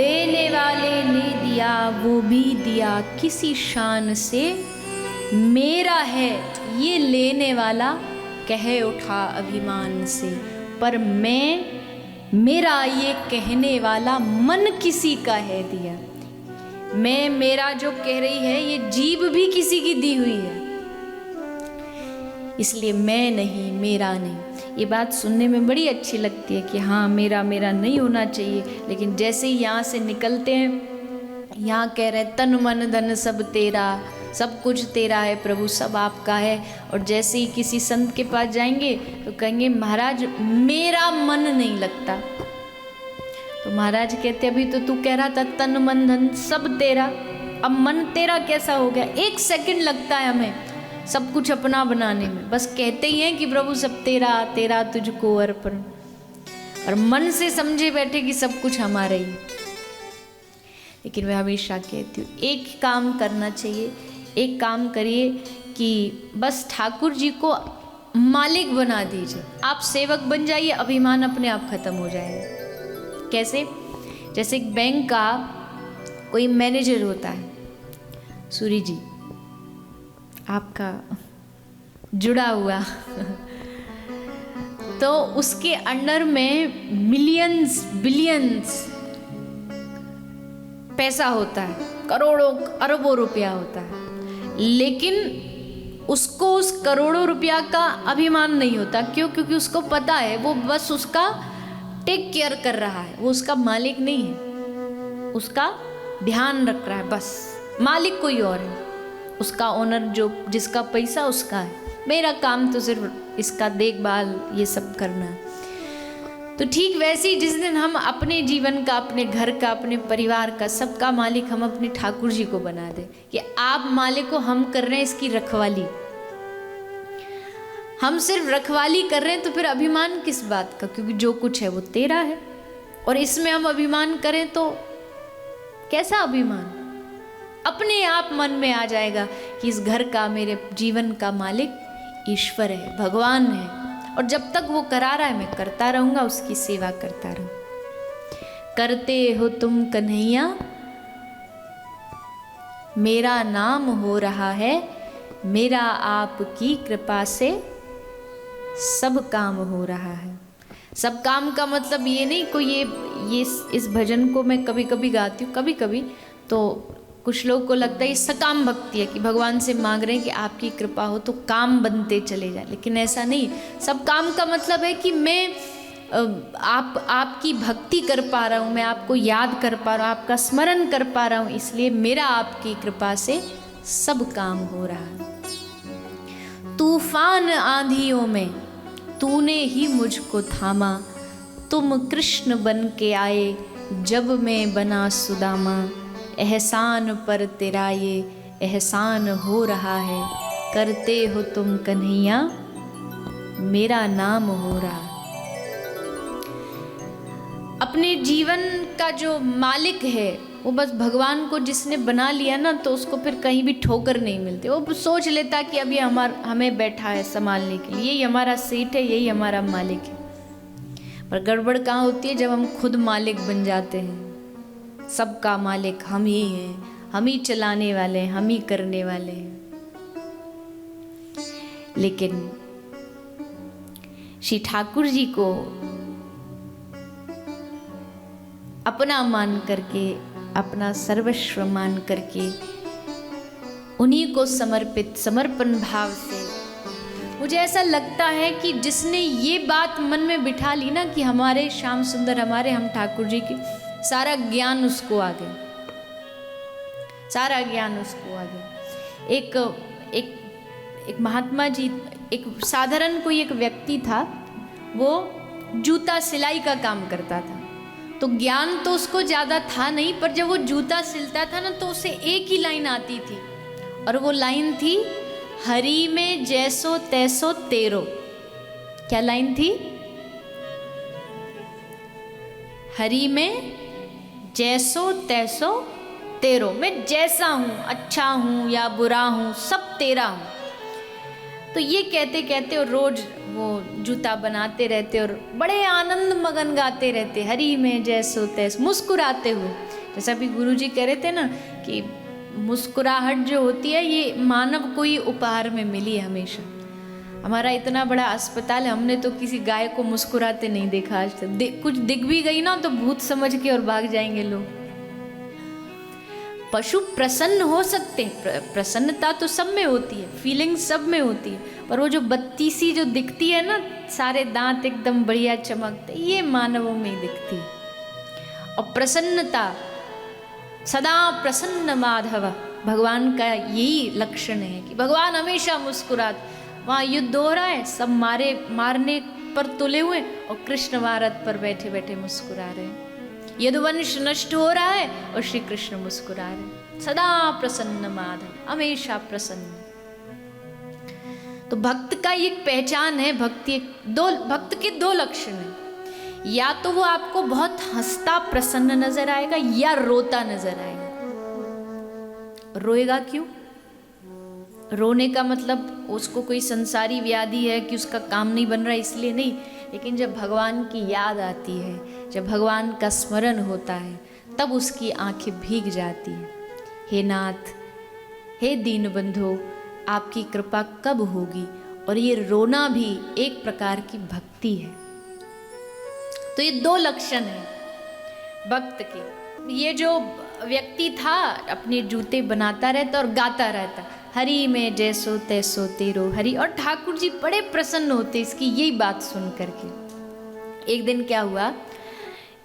देने वाले ने दिया वो भी दिया किसी शान से, मेरा है ये लेने वाला कह उठा अभिमान से। पर मेरा ये कहने वाला मन किसी का है दिया। मैं मेरा जो कह रही है ये जीभ भी किसी की दी हुई है, इसलिए मैं नहीं मेरा नहीं। ये बात सुनने में बड़ी अच्छी लगती है कि हाँ मेरा मेरा नहीं होना चाहिए, लेकिन जैसे ही यहाँ से निकलते हैं, यहाँ कह रहे हैं तन मन धन सब तेरा, सब कुछ तेरा है प्रभु, सब आपका है। और जैसे ही किसी संत के पास जाएंगे तो कहेंगे महाराज मेरा मन नहीं लगता। तो महाराज कहते अभी तो तू कह रहा था तन मन धन सब तेरा, अब मन तेरा कैसा हो गया? 1 सेकंड लगता है हमें सब कुछ अपना बनाने में, बस कहते ही हैं कि प्रभु सब तेरा तेरा तुझको अर्पण, और मन से समझे बैठे कि सब कुछ हमारा ही। लेकिन मैं हमेशा कहती हूँ एक काम करना चाहिए, एक काम करिए कि बस ठाकुर जी को मालिक बना दीजिए, आप सेवक बन जाइए, अभिमान अपने आप खत्म हो जाएगा। कैसे? जैसे एक बैंक का कोई मैनेजर होता है, सूरी जी आपका जुड़ा हुआ तो उसके अंडर में मिलियंस बिलियंस पैसा होता है, करोड़ों अरबों रुपया होता है, लेकिन उसको उस करोड़ों रुपया का अभिमान नहीं होता। क्यों? क्योंकि उसको पता है वो बस उसका टेक केयर कर रहा है, वो उसका मालिक नहीं है, उसका ध्यान रख रहा है, बस मालिक कोई और है, उसका ओनर जो जिसका पैसा उसका है, मेरा काम तो सिर्फ इसका देखभाल ये सब करना है। तो ठीक वैसे ही जिस दिन हम अपने जीवन का, अपने घर का, अपने परिवार का, सबका मालिक हम अपने ठाकुर जी को बना दें कि आप मालिक को, हम कर रहे हैं इसकी रखवाली, हम सिर्फ रखवाली कर रहे हैं, तो फिर अभिमान किस बात का? क्योंकि जो कुछ है वो तेरा है, और इसमें हम अभिमान करें तो कैसा अभिमान? अपने आप मन में आ जाएगा कि इस घर का, मेरे जीवन का मालिक ईश्वर है, भगवान है, और जब तक वो करा रहा है मैं करता रहूंगा, उसकी सेवा करता रहूं। करते हो तुम कन्हैया मेरा नाम हो रहा है, मेरा आपकी कृपा से सब काम हो रहा है। सब काम का मतलब ये नहीं कोई ये इस भजन को मैं कभी कभी गाती हूँ, कभी कभी तो कुछ लोगों को लगता है ये सकाम भक्ति है कि भगवान से मांग रहे हैं कि आपकी कृपा हो तो काम बनते चले जाए, लेकिन ऐसा नहीं। सब काम का मतलब है कि मैं आपकी भक्ति कर पा रहा हूँ, मैं आपको याद कर पा रहा हूँ, आपका स्मरण कर पा रहा हूँ, इसलिए मेरा आपकी कृपा से सब काम हो रहा है। तूफान आंधियों में तूने ही मुझको थामा, तुम कृष्ण बन के आए जब मैं बना सुदामा। एहसान पर तेरा ये एहसान हो रहा है, करते हो तुम कन्हैया मेरा नाम हो रहा है। अपने जीवन का जो मालिक है वो बस भगवान को जिसने बना लिया ना, तो उसको फिर कहीं भी ठोकर नहीं मिलती। वो सोच लेता कि अभी हमें बैठा है संभालने के लिए, यही हमारा सीट है, यही हमारा मालिक है। पर गड़बड़ कहाँ होती है? जब हम खुद मालिक बन जाते हैं, सबका मालिक हम ही हैं, हम ही चलाने वाले हैं, हम ही करने वाले हैं। लेकिन श्री ठाकुर जी को अपना मान करके, अपना सर्वस्व मान करके, उन्हीं को समर्पित समर्पण भाव से, मुझे ऐसा लगता है कि जिसने ये बात मन में बिठा ली ना कि हमारे श्याम सुंदर, हमारे हम ठाकुर जी की, सारा ज्ञान उसको आ गया, सारा ज्ञान उसको आ गया। एक महात्मा जी, एक साधारण कोई एक व्यक्ति था, वो जूता सिलाई का काम करता था। तो ज्ञान तो उसको ज़्यादा था नहीं, पर जब वो जूता सिलता था ना तो उसे एक ही लाइन आती थी, और वो लाइन थी हरि में जैसो तैसो तेरो। क्या लाइन थी? हरि में जैसो तैसो तेरो, मैं जैसा हूँ, अच्छा हूँ या बुरा हूँ, सब तेरा हूँ। तो ये कहते कहते और रोज वो जूता बनाते रहते और बड़े आनंद मगन गाते रहते, हरि में जैसो तैस, मुस्कुराते हुए। जैसा भी गुरुजी कह रहे थे ना कि मुस्कुराहट जो होती है ये मानव को ही उपहार में मिली है हमेशा। हमारा इतना बड़ा अस्पताल है, हमने तो किसी गाय को मुस्कुराते नहीं देखा आज तक। कुछ दिख भी गई ना तो भूत समझ के और भाग जाएंगे लोग। पशु प्रसन्न हो सकते हैं, प्रसन्नता तो सब में होती है, फीलिंग सब में होती है, पर वो जो बत्ती सी जो दिखती है ना, सारे दांत एकदम बढ़िया चमकते, ये मानवों में दिखती है। और प्रसन्नता, सदा प्रसन्न माधव, भगवान का यही लक्षण है कि भगवान हमेशा मुस्कुराते। वहाँ युद्ध हो रहा है, सब मारने पर तुले हुए और कृष्ण भारत पर बैठे बैठे मुस्कुरा रहे हैं। यदुवंश नष्ट हो रहा है और श्री कृष्ण मुस्कुरा रहे हैं। सदा प्रसन्न माधव, हमेशा प्रसन्न। तो भक्त का एक पहचान है, भक्त के दो लक्षण हैं। या तो वो आपको बहुत हंसता प्रसन्न नजर आएगा या रोता नजर आएगा। रोएगा क्यों? रोने का मतलब उसको कोई संसारी व्याधि है कि उसका काम नहीं बन रहा इसलिए नहीं, लेकिन जब भगवान की याद आती है, जब भगवान का स्मरण होता है, तब उसकी आंखें भीग जाती हैं। हे नाथ, हे दीनबंधो, आपकी कृपा कब होगी? और ये रोना भी एक प्रकार की भक्ति है। तो ये दो लक्षण हैं भक्त के। ये जो व्यक्ति था अपने जूते बनाता रहता और गाता रहता, हरि में जैसो तैसो तेरो हरि। और ठाकुर जी बड़े प्रसन्न होते इसकी यही बात सुन करके। एक दिन क्या हुआ,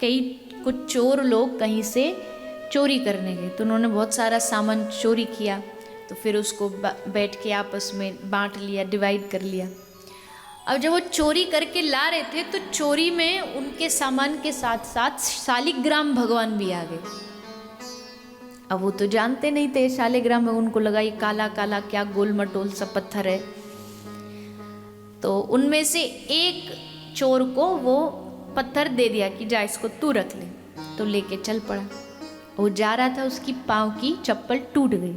कुछ चोर लोग कहीं से चोरी करने गए, तो उन्होंने बहुत सारा सामान चोरी किया। तो फिर उसको बैठ के आपस में बांट लिया, डिवाइड कर लिया। अब जब वो चोरी करके ला रहे थे तो चोरी में उनके सामान के साथ साथ शालिग्राम भगवान भी आ गए। अब वो तो जानते नहीं थे शालिग्राम में, उनको लगा ये काला काला क्या गोल मटोल सा पत्थर है। तो उनमें से एक चोर को वो पत्थर दे दिया कि जा इसको तू रख ले। तो लेके चल पड़ा। वो जा रहा था, उसकी पाँव की चप्पल टूट गई।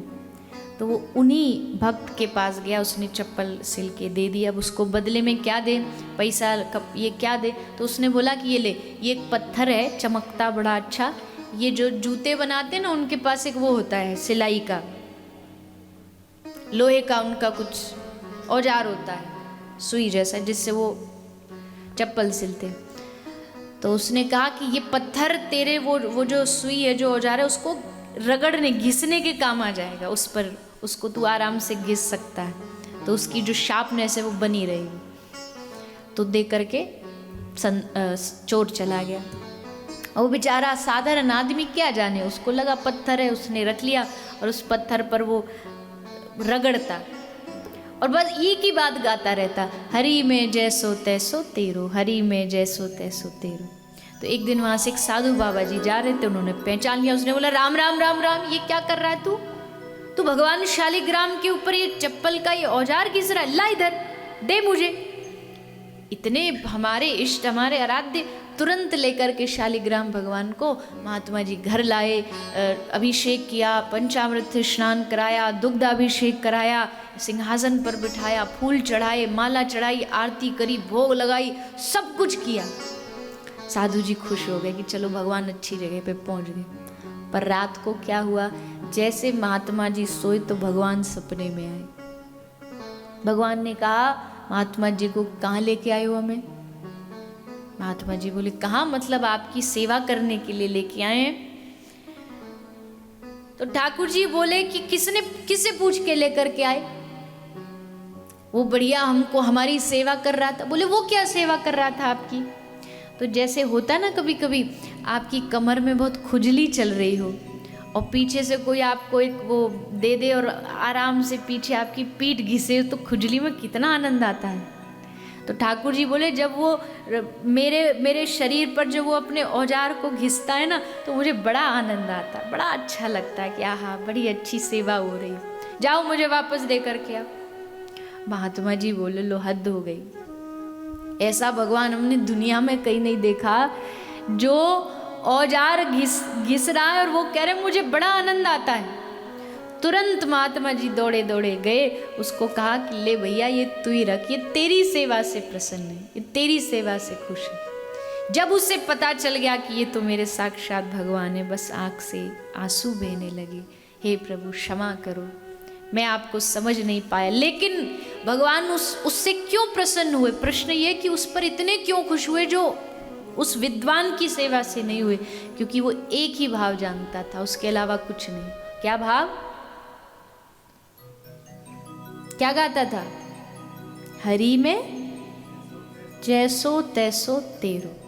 तो वो उन्हीं भक्त के पास गया, उसने चप्पल सिल के दे दी। अब उसको बदले में क्या दे, पैसा ये क्या दे? तो उसने बोला कि ये ले, ये एक पत्थर है चमकता बड़ा अच्छा, ये जो जूते बनाते ना उनके पास एक वो होता है सिलाई का, लोहे का उनका कुछ औजार होता है सुई जैसा, जिससे वो चप्पल सिलते। तो उसने कहा कि ये पत्थर तेरे वो जो सुई है, जो औजार है, उसको रगड़ने घिसने के काम आ जाएगा। उस पर उसको तू आराम से घिस सकता है, तो उसकी जो शार्पनेस है वो बनी रहेगी। तो दे करके चोर चला गया। और वो बेचारा साधारण आदमी क्या जाने, उसको लगा पत्थर है, उसने रख लिया और उस पत्थर पर वो रगड़ता और बस एक ही बात गाता रहता, हरि में जैसो तैसो तेरो, हरि में जैसो तैसो तेरो। तो एक दिन वहाँ से एक साधु बाबा जी जा रहे थे, उन्होंने पहचान लिया। उसने बोला, राम राम राम राम, ये क्या कर रहा है तू भगवान शालिग्राम के ऊपर ये चप्पल का ये औजार घिस रहा है, ला इधर दे मुझे। इतने हमारे इष्ट, हमारे आराध्य तुरंत लेकर के शालिग्राम भगवान को महात्मा जी घर लाए, अभिषेक किया, पंचामृत से स्नान कराया, दुग्ध अभिषेक कराया, सिंहासन पर बिठाया, फूल चढ़ाए, माला चढ़ाई, आरती करी, भोग लगाई, सब कुछ किया। साधु जी खुश हो गए कि चलो भगवान अच्छी जगह पे पहुंच गए। पर रात को क्या हुआ, जैसे महात्मा जी सोए तो भगवान सपने में आए। भगवान ने कहा, महात्मा जी को कहाँ लेके आए हो हमें? महात्मा जी बोले, कहाँ मतलब आपकी सेवा करने के लिए लेके आए हैं। तो ठाकुर जी बोले कि किससे पूछ के लेकर के आए? वो बढ़िया हमको हमारी सेवा कर रहा था। बोले, वो क्या सेवा कर रहा था आपकी? तो जैसे होता ना कभी कभी आपकी कमर में बहुत खुजली चल रही हो और पीछे से कोई आपको एक वो दे दे और आराम से पीछे आपकी पीठ घिसे, तो खुजली में कितना आनंद आता है। तो ठाकुर जी बोले, जब वो मेरे शरीर पर जब वो अपने औजार को घिसता है ना, तो मुझे बड़ा आनंद आता है, बड़ा अच्छा लगता है कि आहा बड़ी अच्छी सेवा हो रही, जाओ मुझे वापस दे करके आओ। महात्मा जी बोले, लो हद हो गई, ऐसा भगवान हमने दुनिया में कहीं नहीं देखा जो औजार घिस रहा है और वो कह रहे मुझे बड़ा आनंद आता है। तुरंत महात्मा जी दौड़े दौड़े गए, उसको कहा कि ले भैया ये तू ही रख, ये तेरी सेवा से प्रसन्न है, ये तेरी सेवा से खुश है। जब उसे पता चल गया कि ये तो मेरे साक्षात भगवान है, बस आँख से आंसू बहने लगे। हे प्रभु क्षमा करो, मैं आपको समझ नहीं पाया। लेकिन भगवान उससे क्यों प्रसन्न हुए? प्रश्न ये कि उस पर इतने क्यों खुश हुए जो उस विद्वान की सेवा से नहीं हुए? क्योंकि वो एक ही भाव जानता था, उसके अलावा कुछ नहीं। क्या भाव? क्या गाता था? हरि में जैसो तैसो तेरो।